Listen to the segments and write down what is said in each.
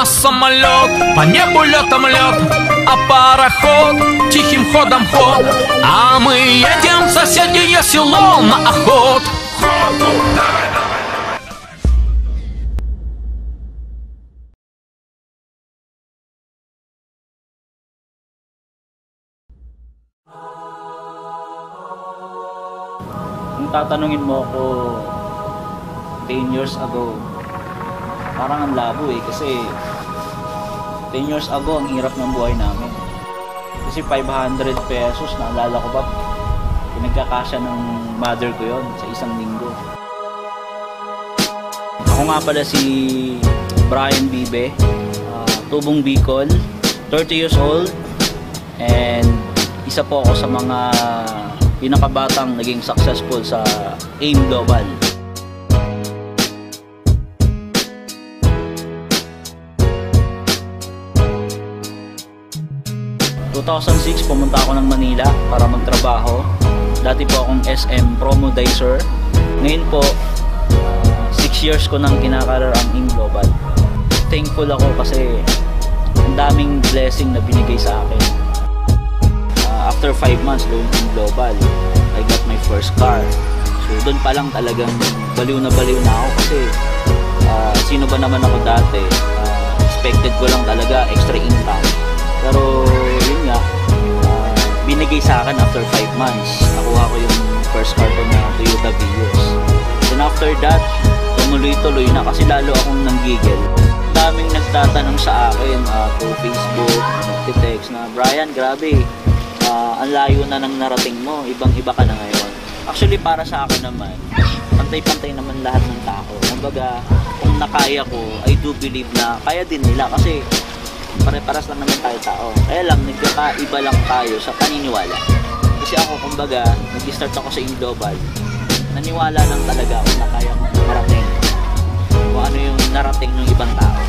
самолет, по небу летом лед, а пароход тихим ходом ход, а мы едем в соседнее село на охот. Kung tatanungin mo ako 10 years ago, parang ang labo kasi 10 years ago ang hirap ng buhay namin. Kasi 500 pesos, naalala ko ba, pinagkakasya ng mother ko yon sa isang linggo. Ako nga pala si Brian Bibe, Tubong Bicol, 30 years old, and isa po ako sa mga pinakabatang naging successful sa AIM Global. In 2006, pumunta ako ng Manila para magtrabaho. Dati po akong SM Promodizer. Ngayon po, 6 years ko nang kinakarar ang AIM Global. Thankful ako kasi ang daming blessing na binigay sa akin. After 5 months doon AIM Global, I got my first car. So doon pa lang talagang baliw na ako kasi sino ba naman ako dati? Expected ko lang talaga extra income. Pero yun nga, binigay sa akin after 5 months. Nakuha ko yung first car ko na Toyota Vios. Then after that, tumuloy-tuloy na kasi lalo akong nanggigil. Daming nagtatanong sa akin through Facebook, nagtitext na, Brian, grabe, ang layo na ng narating mo, ibang-iba ka na ngayon. Actually, para sa akin naman, pantay-pantay naman lahat ng tao. Kumbaga, kung nakaya ko, I do believe na kaya din nila kasi pare-paras lang naman tayo tao. Kaya lang, nagkakaiba lang tayo sa paniniwala. Kasi ako, kumbaga, nag-start ako sa AIM Global. Naniwala lang talaga ako na kaya kong narating kung ano yung narating ng ibang tao.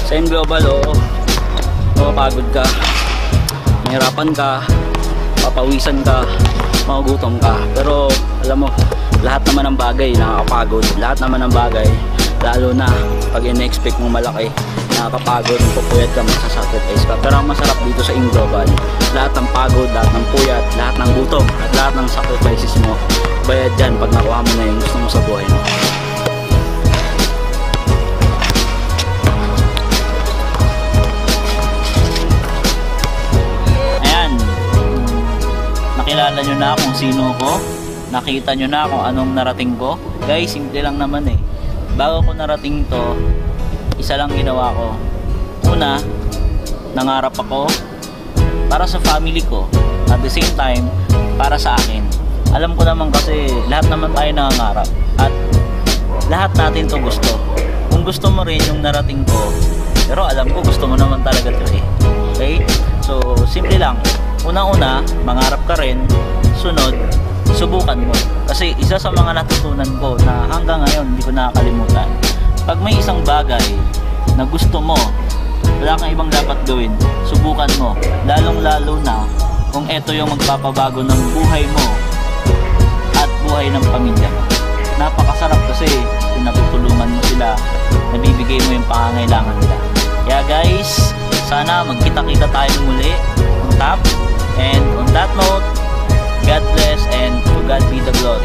Sa AIM Global, mapapagod ka, mahirapan ka, papawisan ka, magugutom ka. Pero alam mo, lahat naman ng bagay nakakapagod. Lahat naman ng bagay, lalo na pag in-expect mo malaki, nakakapagod, pupuyat ka, magsasacrifice ka. Pero ang masarap dito sa AIM Global, lahat ng pagod, lahat ng puyat, lahat ng gutom, at lahat ng sacrifices mo, bayad dyan pag nakuha mo na yung gusto mo sa buhay mo. Nakilala nyo na kung sino ko, nakita nyo na kung anong narating ko. Guys, simple lang naman eh. Bago ko narating to, isa lang ginawa ko. Una, nangarap ako para sa family ko. At the same time, para sa akin. Alam ko naman kasi lahat naman tayo nangangarap. At lahat natin to gusto. Kung gusto mo rin yung narating ko, pero alam ko gusto mo naman talaga to eh. Okay? So, simple lang. Unang-una, mangarap ka rin. Sunod, subukan mo. Kasi isa sa mga natutunan ko na hanggang ngayon hindi ko nakakalimutan. Pag may isang bagay na gusto mo, wala kang ibang dapat gawin, subukan mo. Lalong-lalo na kung ito yung magpapabago ng buhay mo at buhay ng pamilya mo. Napakasarap kasi pinatutulungan mo sila, nabibigay mo yung pangangailangan nila. Kaya guys, sana magkita-kita tayo muli on top. And on that note, God bless and to God be the glory.